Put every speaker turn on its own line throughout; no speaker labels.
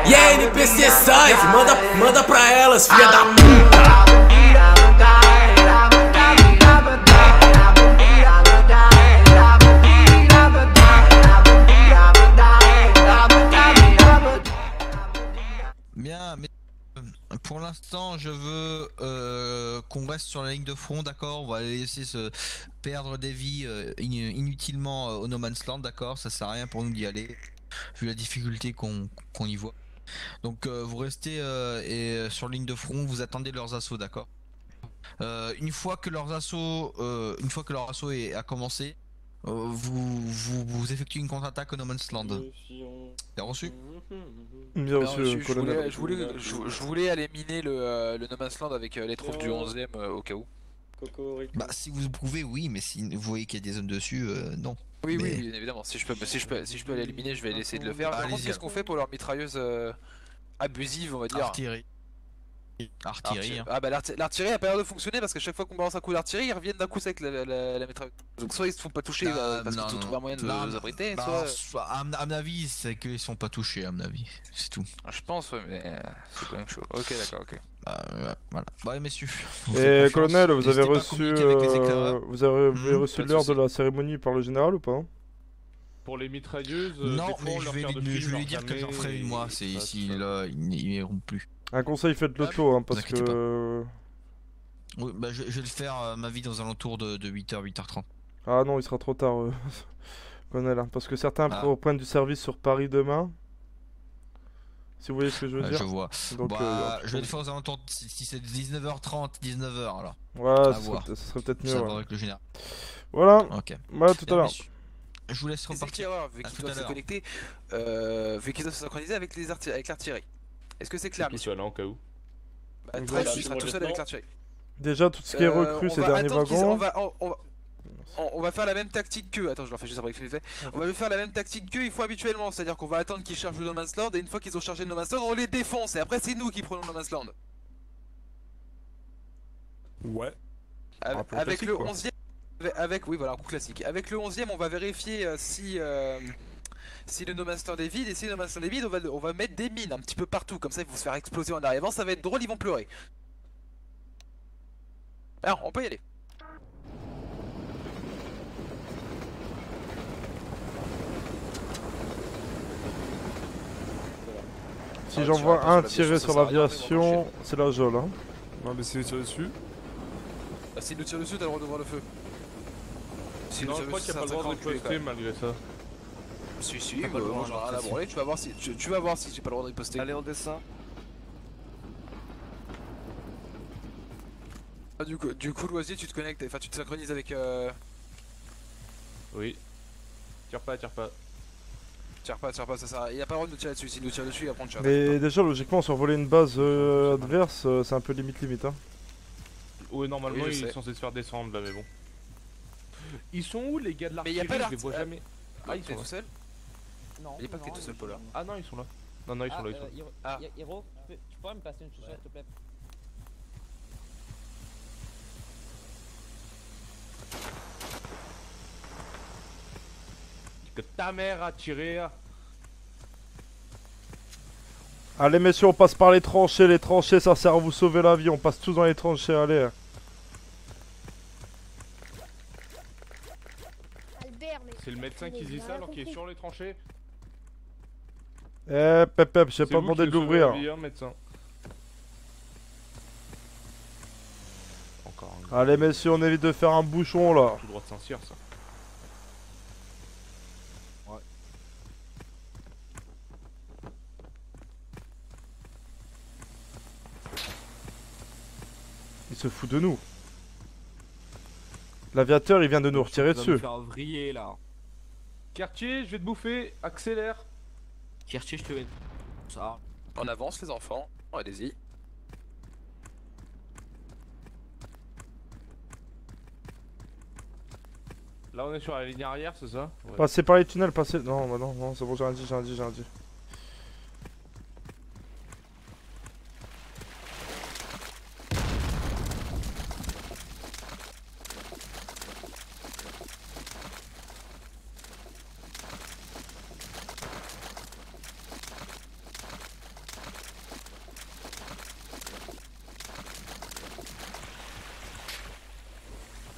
E aí, NPC sai, manda pra elas, filha da puta.
Bien, mais pour l'instant, je veux qu'on reste sur la ligne de front, d'accord? On va laisser se perdre des vies inutilement au No Man's Land, d'accord? Ça sert à rien pour nous d'y aller, vu la difficulté qu'on y voit. Donc vous restez sur ligne de front, vous attendez leurs assauts, d'accord? Une fois que leur assaut a commencé, vous effectuez une contre-attaque au No Man's Land. T'as reçu?
Bien reçu, colonel.
Je voulais aller miner le No Man's Land avec les troupes du 11ème au cas où.
Bah si vous pouvez, oui, mais si vous voyez qu'il y a des zones dessus, non.
Oui,
mais...
oui, bien évidemment. Si je peux l'éliminer, je vais essayer de le faire. Par contre, qu'est-ce qu'on fait pour leur mitrailleuse abusive, on va dire?
Artillerie. Hein.
Ah bah l'artillerie a pas l'air de fonctionner parce qu'à chaque fois qu'on balance un coup d'artillerie, ils reviennent d'un coup avec la mitrailleuse. Donc soit ils se font pas toucher parce qu'ils ont trouvé un moyen de les abriter, soit...
À mon avis, c'est qu'ils sont pas touchés, à mon avis. C'est tout.
Je pense, ouais, mais c'est quand même chaud. Ok, d'accord, ok.
Voilà. Ouais, messieurs.
Et colonel, vous avez reçu l'heure de la cérémonie par le général ou pas?
Pour les mitrailleuses,
non, mais je vais lui dire que j'en ferai une moi, c'est ici, là, ils n'iront plus.
Un conseil, faites le tour, hein, parce que...
Oui, bah je vais le faire, ma vie, dans un alentour de 8h, 8h30.
Ah non, il sera trop tard, colonel, hein, parce que certains reprennent du service sur Paris demain. Si vous voyez ce que je veux dire.
Je vois. Donc, je vais le faire aux alentours, si c'est 19h30, 19h alors.
Voilà, ce serait peut-être mieux.
Ça va avec le général.
Voilà,
ok.
Voilà, tout à l'heure.
Je vous laisse repartir.
Vu qu'ils doivent se connecter, vu qu'ils doivent se synchroniser avec l'artillerie. Est-ce que c'est clair?
Tout seul, hein, au cas où.
Bah, très bien, tu seras tout seul avec l'artillerie.
Déjà, tout ce qui est recru, ces derniers wagons.
On va faire la même tactique qu'eux. Attends, je leur fais juste après que je fait. On va faire la même tactique qu'eux, ils font habituellement. C'est-à-dire qu'on va attendre qu'ils chargent le No Man's Land et une fois qu'ils ont chargé le No Man's Land, on les défonce. Et après, c'est nous qui prenons le No Man's Land.
Ouais.
Avec le 11ème. Oui, voilà, un coup classique. Avec le 11ème, on va vérifier si le No Man's Land est vide. Et si le No Man's Land est vide, on va mettre des mines un petit peu partout. Comme ça, ils vont se faire exploser en arrivant. Ça va être drôle, ils vont pleurer. Alors, on peut y aller.
Si j'en vois un tirer sur l'aviation, c'est la geôle, hein.
Non, mais si nous tire dessus.
Bah, s'il nous tire dessus, t'as le droit d'ouvrir le feu.
Non, je crois qu'il n'y a pas le droit de riposter malgré ça.
Si, moi j'en ai rien à branler, tu vas voir si j'ai pas le droit de riposter.
Allez, on descend.
Ah, du coup, Loisier, tu te connectes, enfin tu te synchronises avec
Oui. Tire pas.
Tire pas, ça sert à... Il a pas le droit de nous tirer dessus, s'il nous tire dessus, il va prendre cher.
Mais déjà, logiquement, survoler une base adverse, c'est un peu limite, hein.
Ouais, normalement, ils sont censés se faire descendre là, mais bon. Ils sont où les gars de l'artillerie? Je les vois jamais.
Ah, ils sont tout seuls?
Non.
Il est pas que t'es tout seul, Paula.
Ah non, ils sont là. Non, ils sont là, ils sont là.
Ah, Hiro, tu pourrais me passer une chaussette, s'il te plaît?
Que ta mère a tiré.
Allez messieurs, on passe par les tranchées ça sert à vous sauver la vie, on passe tous dans les tranchées, allez.
C'est le médecin qui dit ça alors qu'il est sur les tranchées.
Eh Pep, j'ai pas demandé de l'ouvrir.
Médecin. Encore un...
Allez messieurs, on évite de faire un bouchon là.
Tout droit de Saint-Cyr ça.
Ouais.
Il se fout de nous. L'aviateur il vient de nous retirer dessus.
Faire vriller là.
Quartier, je vais te bouffer, accélère.
Quartier, je te vais. Ça.
On avance les enfants, allez-y.
Là on est sur la ligne arrière, c'est ça?
Ouais. Passez par les tunnels, passez... Non, bah non, c'est bon, j'ai rien dit.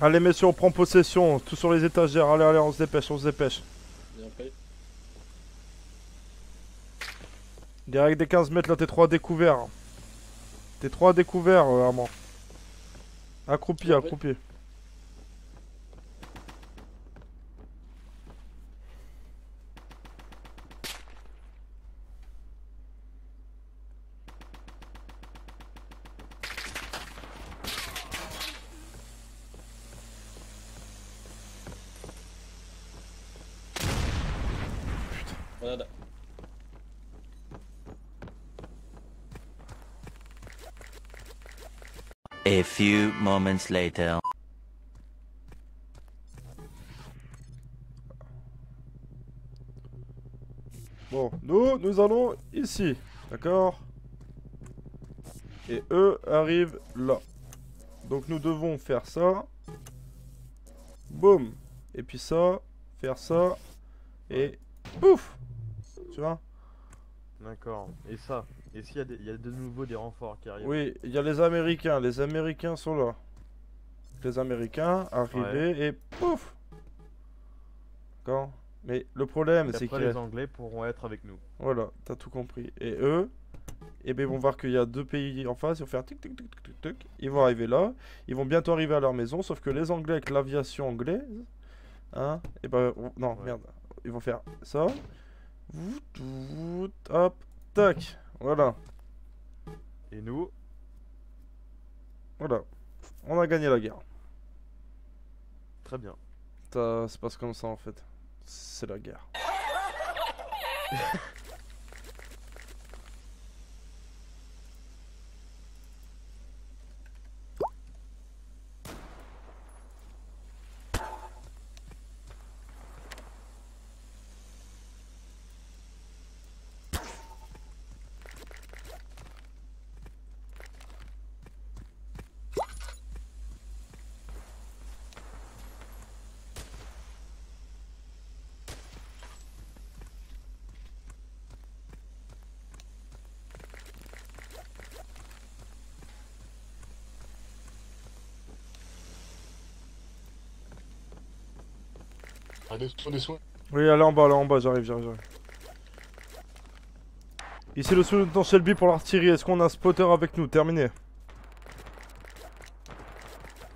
Allez messieurs, on prend possession, tout sur les étagères, allez, allez, on se dépêche, on se dépêche.
Bien pris.
Direct des 15 mètres, là, T3 découvert. T3 découvert, Armand. Accroupi, accroupi.
Grenade.
A few moments later.
Bon, nous allons ici, d'accord? Et eux arrivent là. Donc nous devons faire ça. Boum. Et puis ça, faire ça. Et pouf. Tu vois?
D'accord. Et ça? Et s'il y a de nouveau des renforts qui arrivent?
Oui, il y a les Américains. Les Américains sont là. Les Américains arrivés et pouf. D'accord? Mais le problème, c'est que
les Anglais pourront être avec nous.
Voilà, t'as tout compris. Et eux, eh ben, ils vont voir qu'il y a deux pays en face, ils vont faire tic tic tic tic tic. Ils vont arriver là, ils vont bientôt arriver à leur maison, sauf que les Anglais avec l'aviation anglaise, hein, et ben non, merde, ils vont faire ça. Hop, tac, voilà.
Et nous?
Voilà, on a gagné la guerre.
Très bien.
Ça se passe comme ça en fait. C'est la guerre.
Des soins.
Oui, allez en bas, j'arrive. Ici le sous-lieutenant Shelby pour l'artillerie. Est-ce qu'on a un spotter avec nous? Terminé.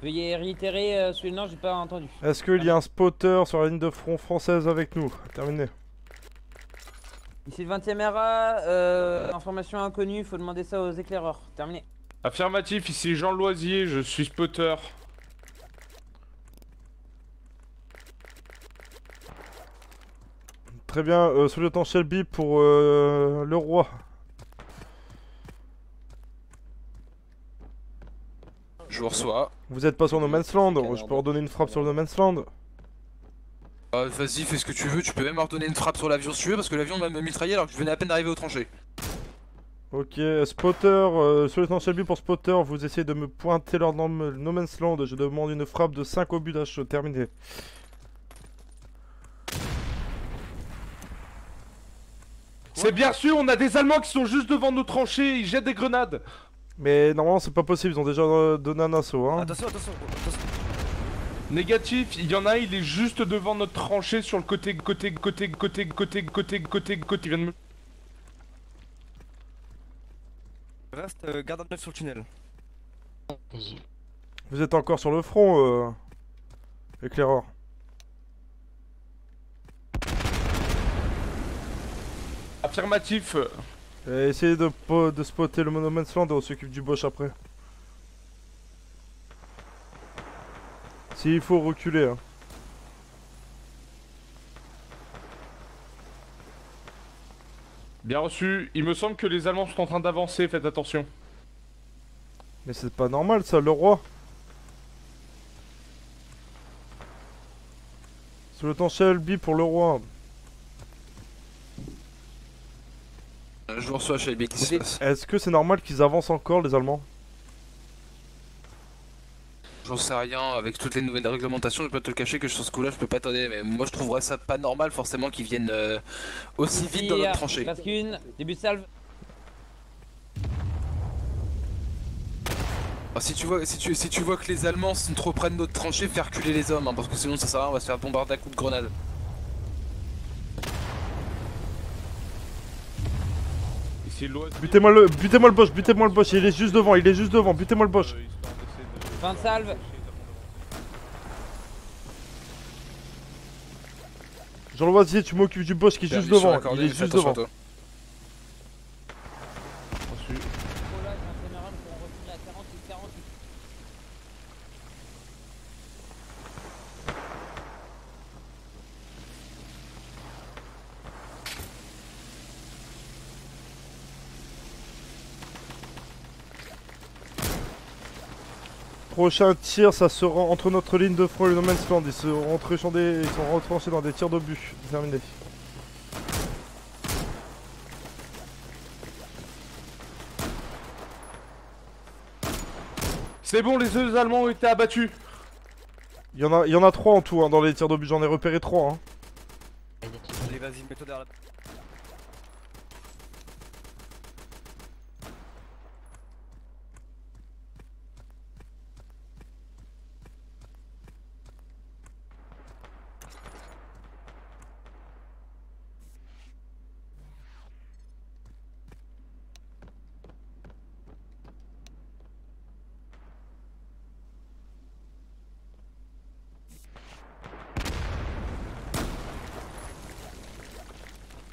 Veuillez réitérer celui non, j'ai pas entendu.
Est-ce qu'il y a un spotter sur la ligne de front française avec nous? Terminé.
Ici le 20ème RA, information inconnue, faut demander ça aux éclaireurs. Terminé.
Affirmatif, ici Jean Loisier, je suis spotter.
Très bien, sous-lieutenant Shelby pour le roi.
Je vous reçois.
Vous êtes pas sur No Man's Land, je peux ordonner une frappe sur No Man's Land.
Vas-y, fais ce que tu veux, tu peux même ordonner une frappe sur l'avion si tu veux, parce que l'avion m'a mitraillé alors que je venais à peine d'arriver aux tranchées.
Ok, spotter, sous-lieutenant Shelby pour spotter, vous essayez de me pointer lors de No Man's Land, je demande une frappe de 5 obus d'H, terminé.
C'est bien sûr, on a des Allemands qui sont juste devant nos tranchées, ils jettent des grenades.
Mais normalement c'est pas possible, ils ont déjà donné un assaut hein.
Attention.
Négatif, il y en a un, il est juste devant notre tranchée sur le côté, il vient de me...
Reste, garde un œil sur le tunnel.
Vous êtes encore sur le front, éclaireur.
Affirmatif.
Essayez de spotter le No Man's Land et on s'occupe du Bosch après. S'il faut reculer hein.
Bien reçu, il me semble que les Allemands sont en train d'avancer, faites attention.
Mais c'est pas normal ça, le roi. Sous-lieutenant Shelby pour le roi.
Je vous reçois chez les qui.
Est-ce que c'est normal qu'ils avancent encore les Allemands?
J'en sais rien, avec toutes les nouvelles réglementations, je peux te le cacher que sur ce coup-là je peux pas t'aider, mais moi je trouverais ça pas normal forcément qu'ils viennent aussi vite dans notre tranchée.
Parce qu'une, début de salve.
Alors, si tu vois que les Allemands sont trop près de notre tranchée, fais reculer les hommes, hein, parce que sinon ça sert à rien, on va se faire bombarder à coups de grenade.
Butez-moi le Bosch, butez-moi le Bosch, il est juste devant, butez-moi le Bosch.
Fin de salve.
Jean Loisier, tu m'occupes du Bosch qui est juste devant, il est juste devant. Prochain tir, ça sera entre notre ligne de front et le No Man's Land. Ils sont retranchés dans des tirs d'obus. Terminé.
C'est bon, les deux Allemands ont été abattus.
Il y en a 3 en tout hein, dans les tirs d'obus. J'en ai repéré 3. Hein.
Allez, vas-y, mets-toi derrière la...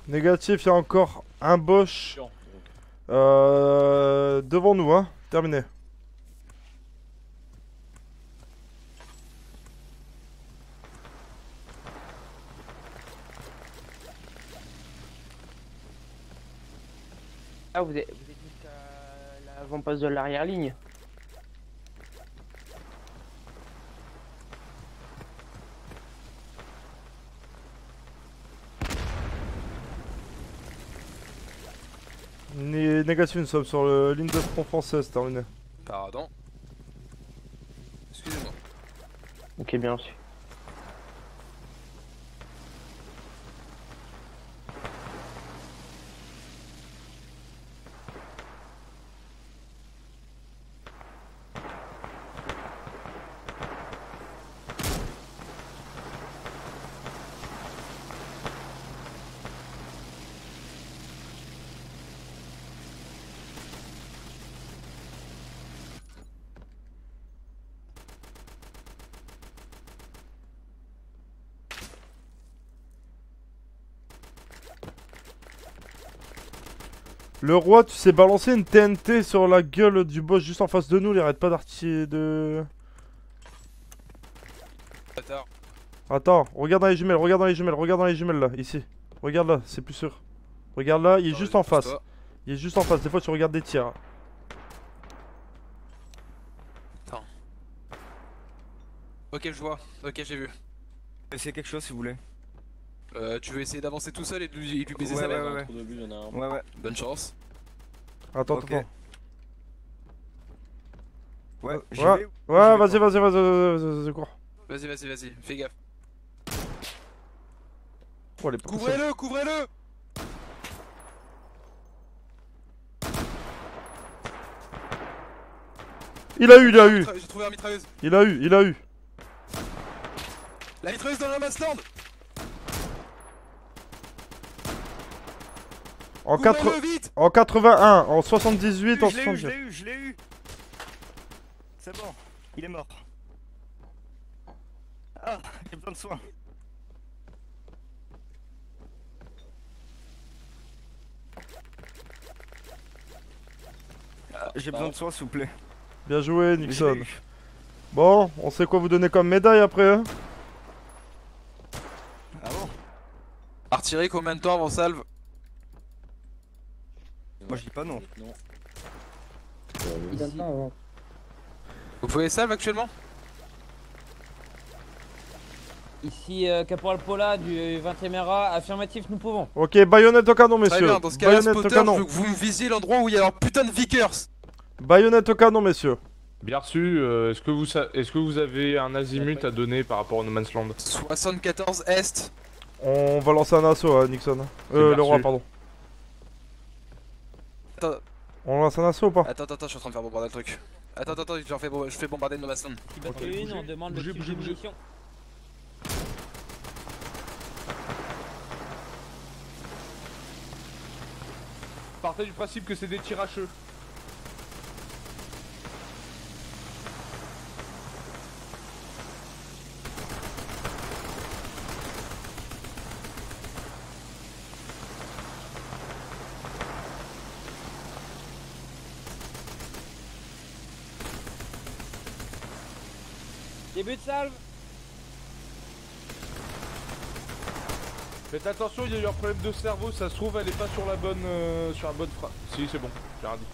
Négatif, il y a encore un Bosch devant nous, hein. Terminé.
Ah, vous êtes jusqu'à l'avant-poste de l'arrière-ligne.
Négatif, nous sommes sur la ligne de front française, terminé.
Pardon. Excusez-moi.
Ok, bien reçu.
Le roi, tu sais balancer une TNT sur la gueule du boss juste en face de nous, il arrête pas d'artiller de... Attends, regarde dans les jumelles, là, ici. Regarde là, c'est plus sûr. Regarde là, il est juste en face. Il est juste en face, des fois tu regardes des tirs.
Attends. Ok, je vois, ok, j'ai vu.
Essayez quelque chose si vous voulez.
Tu veux essayer d'avancer tout seul et de lui baiser sa mère?
Ouais.
Bonne chance.
Attends,
okay.
attends.
Ouais,
vas-y, cours.
Vas-y, fais gaffe.
Oh,
Couvrez-le.
Il a eu.
J'ai trouvé la mitrailleuse.
Il a eu.
La mitrailleuse dans le No Man's Land.
En 81, en 78, en 70.
Je l'ai eu. C'est bon, il est mort. Ah, j'ai besoin de soins. J'ai besoin de soins, s'il vous plaît.
Bien joué, Nixon. Bon, on sait quoi vous donner comme médaille après, hein?
Ah bon?
Artillerie, combien de temps avant salve?
Moi je dis pas non.
Vous pouvez salve actuellement?
Ici Caporal Paula du 20e RA, affirmatif, nous pouvons.
Ok, baïonnette au canon, messieurs.
Très bien, dans ce cas-là, spotter, je veux que vous visiez l'endroit où il y a leur putain de Vickers.
Baïonnette au canon, messieurs.
Bien reçu, est-ce que vous avez un azimut à donner par rapport au No Man's Land?
74 Est.
On va lancer un assaut, hein, Nixon. Le roi, pardon.
Attends.
On lance un assaut ou pas?
Attends, je suis en train de faire bombarder le truc. Attends, je fais bombarder No Man's Land.
Qui bat une, on demande le type de munitions.
Partez du principe que c'est des tiracheux.
Début de salve.
Faites attention, il y a eu un problème de cerveau, ça se trouve elle est pas sur la bonne phrase. Si c'est bon, j'ai rien dit.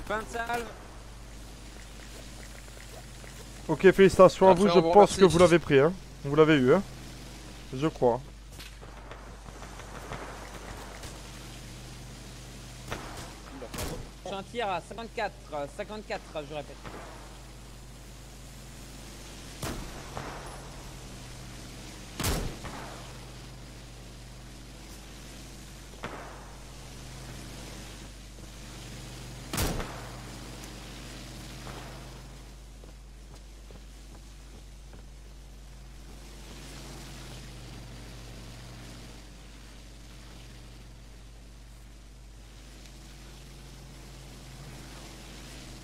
Fin de salve.
Ok, félicitations à vous,
Après,
je
on vous
pense que
remercie.
vous l'avez pris, hein. Vous l'avez eu, hein. Je crois.
J'ai un tir à 54, je répète.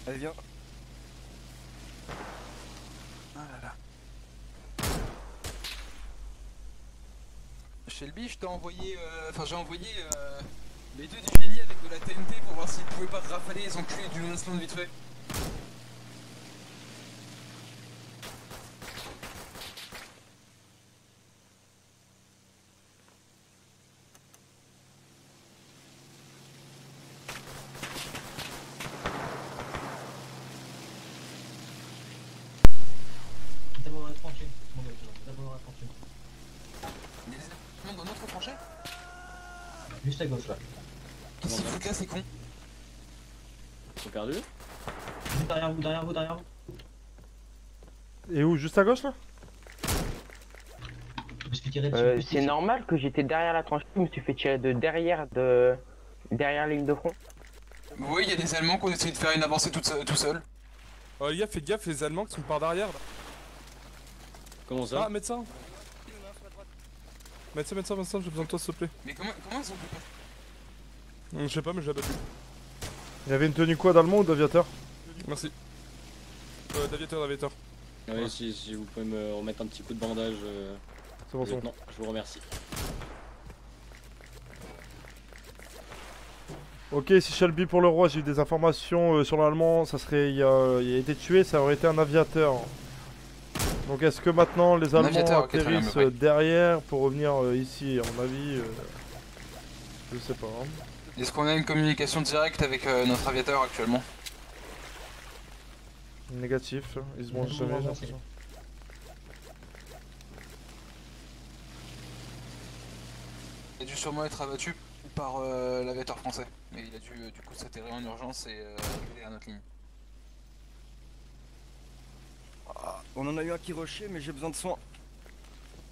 Allez, viens.
Ah là là. Shelby, je t'ai envoyé, j'ai envoyé les deux du génie avec de la TNT pour voir s'ils pouvaient pas rafaler les enculés du No Man's Land vite fait. Dans notre tranchée?
Juste à gauche là.
Qu'est-ce qu'ils foutent là, c'est con?
Ils sont perdus?
Juste derrière vous, derrière vous, derrière vous.
Et où? Juste à gauche là?
C'est normal que j'étais derrière la tranchée, je me suis fait tirer de derrière la ligne de front.
Oui, il y a des Allemands qui ont essayé de faire une avancée tout seul.
Les gars, faites gaffe, les Allemands qui sont par derrière là.
Comment ça?
Ah, médecin. Médecin, j'ai besoin de toi s'il te plaît.
Mais comment ils ont pu pas?
Je sais pas, mais je l'ai battu.
Il y avait une tenue quoi, d'allemand ou d'aviateur?
Merci. D'aviateur.
Ouais, si vous pouvez me remettre un petit coup de bandage.
C'est bon,
lieutenant, je vous remercie.
Ok, si Shelby pour le roi, j'ai eu des informations sur l'allemand, ça serait. Il a été tué, ça aurait été un aviateur. Donc est-ce que maintenant les Allemands atterrissent derrière pour revenir ici? À mon avis, je sais pas. Hein.
Est-ce qu'on a une communication directe avec notre aviateur actuellement?
Négatif, ils se mangent jamais, j'ai l'impression.
Il a dû sûrement être abattu par l'aviateur français. Mais il a dû du coup s'atterrir en urgence et arriver à notre ligne.
On en a eu un qui rushait, mais j'ai besoin de soins.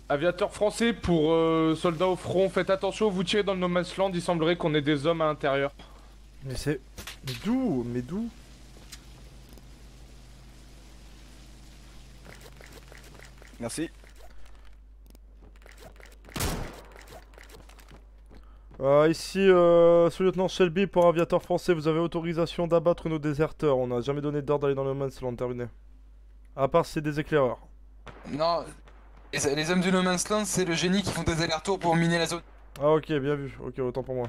Aviateur français pour soldats au front, faites attention, vous tirez dans le No Man's Land, il semblerait qu'on ait des hommes à l'intérieur.
Mais c'est... Mais d'où? Mais d'où?
Merci.
Ici, sous-lieutenant Shelby pour aviateur français, vous avez autorisation d'abattre nos déserteurs. On n'a jamais donné d'ordre d'aller dans le No Man's Land, terminé. À part c'est des éclaireurs.
Non, les hommes du No Man's Land, c'est le génie qui font des allers-retours pour miner la zone.
Ah ok, bien vu. Ok, autant pour moi.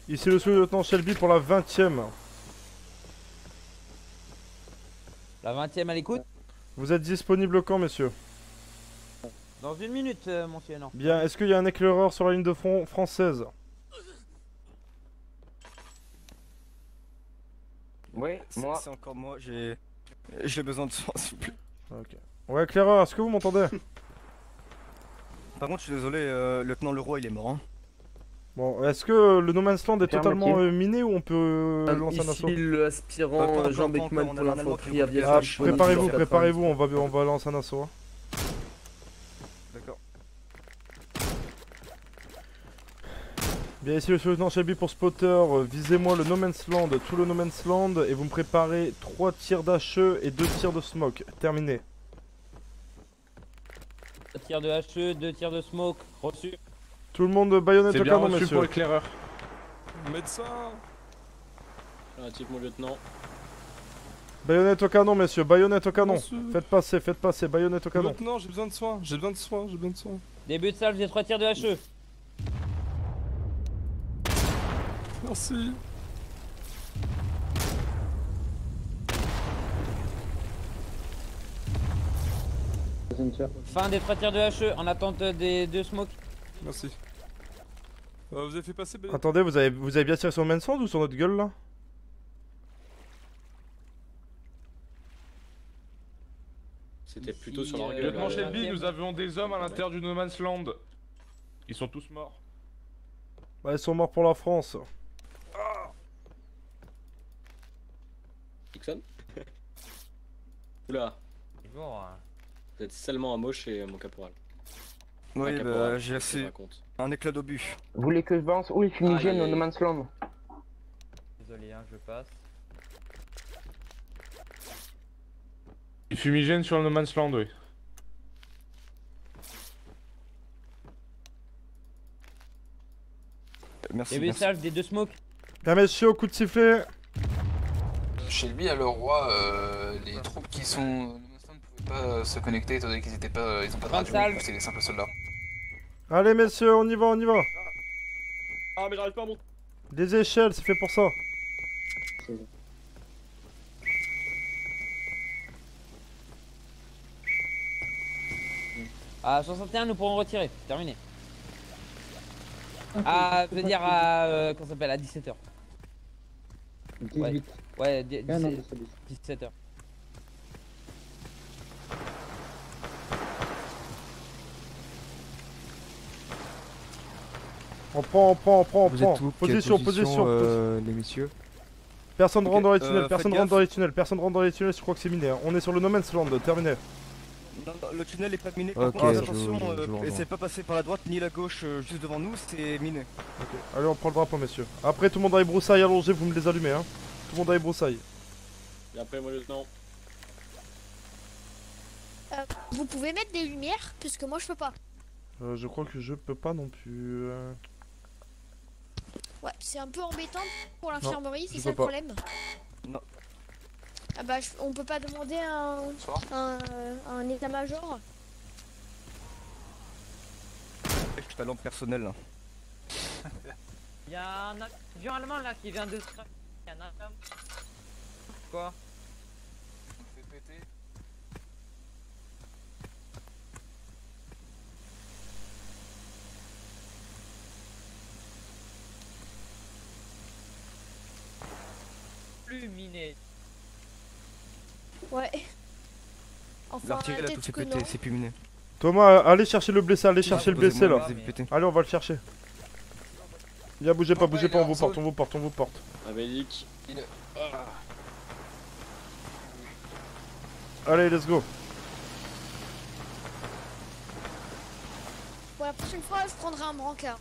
Ici le sous-lieutenant Shelby pour la 20ème.
La 20ème à l'écoute.
Vous êtes disponible quand, messieurs?
Dans 1 minute, mon lieutenant.
Bien, est-ce qu'il y a un éclaireur sur la ligne de front française?
Oui, moi.
C'est encore moi, j'ai besoin de soin, s'il vous plaît.
Ok. Ouais, éclaireur, est-ce que vous m'entendez?
Par contre, je suis désolé, lieutenant Leroy, il est mort. Hein.
Bon, est-ce que le No Man's Land est totalement miné ou on peut lancer un assaut?
Ici l'aspirant Jean Beckman pour l'infanterie aviation.
Préparez-vous, on va lancer un assaut. Hein.
D'accord.
Bien, ici le lieutenant Shelby pour spotter, visez-moi le No Man's Land, tout le No Man's Land, et vous me préparez 3 tirs d'HE et 2 tirs de smoke. Terminé.
3 tirs de HE, 2 tirs de smoke, reçu.
Tout le monde baïonnette au canon, messieurs.
pour l'éclaireur.
Médecin.
Un type, mon lieutenant.
Baïonnette au canon, messieurs, baïonnette au canon. Faites passer, baïonnette au canon.
Lieutenant, j'ai besoin de soins, j'ai besoin de soins.
Début de salve, j'ai 3 tirs de HE.
Merci.
Fin des 3 tirs de HE, en attente des 2 smokes.
Merci. Vous avez fait passer...
Attendez, vous avez bien tiré sur le Man's Land ou sur notre gueule là?
C'était plutôt sur leur gueule.
Lieutenant Shelby, nous avions des hommes à l'intérieur du No Man's Land. Ils sont tous morts.
Ouais, ils sont morts pour la France.
Dixon. Oula. Vous êtes seulement amoché, mon caporal.
Oui, bah j'ai assez... Un éclat d'obus.
Vous voulez que je balance où les fumigènes au No Man's Land?
Désolé, hein, je passe.
Les fumigènes sur le No Man's Land, oui.
Merci.
Début de salve, des 2 smokes.
Bien, messieurs, coup de sifflet.
Shelby, à le roi, les troupes qui sont ne pouvaient pas se connecter étant donné qu'ils étaient pas, ils ont pas de radio, donc c'est des simples soldats.
Allez, messieurs, on y va, on y va.
Ah, mais j'arrive pas à monter.
Des échelles, c'est fait pour ça.
À 61, nous pourrons retirer. Terminé. À, je veux dire à... comment ça s'appelle? À 17h.
18.
Ouais,
17.
17h.
On prend.
Vous êtes où?
Position,
les messieurs.
Personne rentre dans les tunnels, personne rentre dans les tunnels, je crois que c'est miné. Hein. On est sur le No Man's Land, terminé.
Non, le tunnel est pas miné.
Ok,
attention, essayez pas passer par la droite ni la gauche juste devant nous, c'est miné.
Ok, allez, on prend le drapeau, messieurs. Après, tout le monde dans les broussailles allongées, vous me les allumez, hein. Tout le monde dans les broussailles.
Et après, mon lieutenant.
Vous pouvez mettre des lumières, puisque moi je peux pas.
Je crois que je peux pas non plus.
Ouais, c'est un peu embêtant pour l'infirmerie, c'est ça le
pas.
problème.
Non.
Ah bah, on peut pas demander un état-major.
Je suis pas l'homme personnel là.
Il y a un avion allemand là qui vient de se... Il y a un avion. Quoi?
On fait péter.
Plus miné.
Ouais. Enfin,
l'artillerie a tout fait péter, c'est plus miné.
Thomas, allez chercher le blessé, allez chercher le blessé là.
Mais...
Allez, on va le chercher. Bien, bougez pas, on vous porte.
La Belgique.
Allez, let's go.
Pour la prochaine fois, je prendrai un brancard.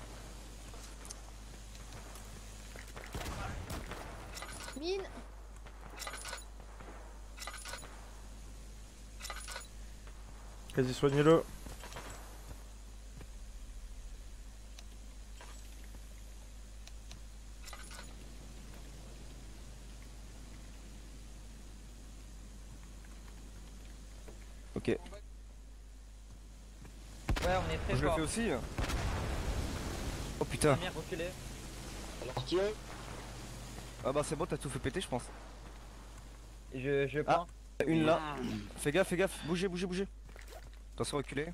Mine.
Vas-y, soignez-le.
Ok.
Ouais, on est très
je le
fort.
fais aussi. Oh putain. Ah bah c'est bon, t'as tout fait péter je pense.
Je prends.
Une là. Fais gaffe, bougez, bougez. Attention, reculez.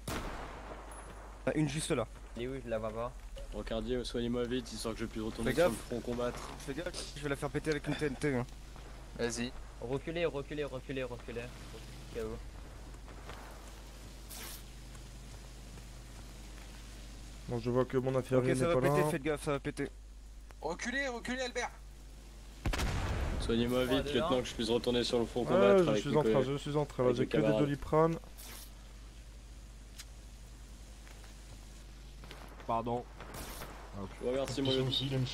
Une juste là.
Et oui, je la vois pas.
Rocardier, soignez-moi vite, histoire que je puisse retourner sur le front combattre.
Fais gaffe, je vais la faire péter avec une TNT. Hein.
Vas-y.
Reculez. Au cas où.
Bon, je vois que mon affaire
Ok, ça va péter, faites gaffe, ça va péter.
Reculez, Albert.
Soignez-moi vite, lieutenant, que je puisse retourner sur le front
Ouais,
combattre.
je suis en train, là, j'ai que des Doliprane.
Pardon.
Je vous remercie, mon lieutenant.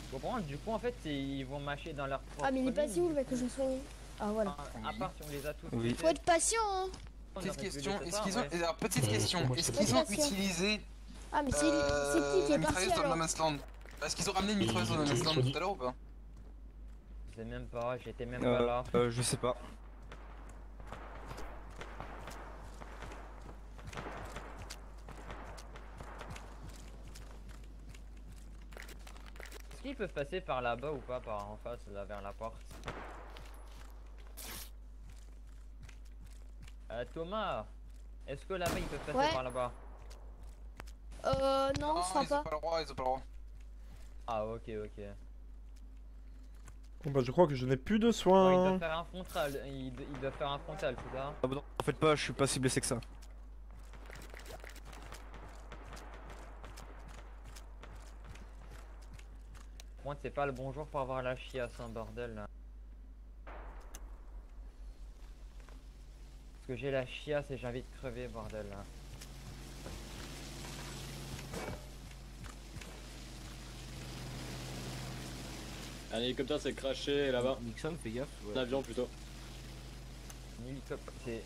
Je comprends, du coup en fait ils vont mâcher dans leur propre.
Ah mais il est pas si où le mec que je soigne. Ah voilà.
À part si on les a tous.
Oui.
Faut être patient hein.
Petite question, alors petite question, est-ce qu'ils ont utilisé
ah mais c'est qui est parti
dans le
alors?
No Man's Land? Est-ce qu'ils ont ramené une mitrailleuse dans le No Man's Land tout à l'heure ou pas?
Je sais même pas, j'étais même pas là.
Je sais pas.
Est-ce qu'ils peuvent passer par là-bas ou pas, par en face, là vers la porte? Thomas, est-ce que là-bas ils peuvent passer par là-bas?
Non, on sera pas.
Ils ont pas le droit.
Ah ok.
Bon bah je crois que je n'ai plus de
Bon, ils
soins.
doivent faire un frontal, ils doivent faire un frontal, c'est ça?
Ah bah non, en fait pas, je suis pas si blessé que ça.
Moi c'est pas le bon jour pour avoir la chiasse, un bordel là. Parce que j'ai la chiasse et j'ai envie de crever, bordel là.
Un hélicoptère s'est craché là-bas.
Nixon, fais gaffe.
Un avion plutôt.
Un hélicoptère, c'est...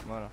Voilà.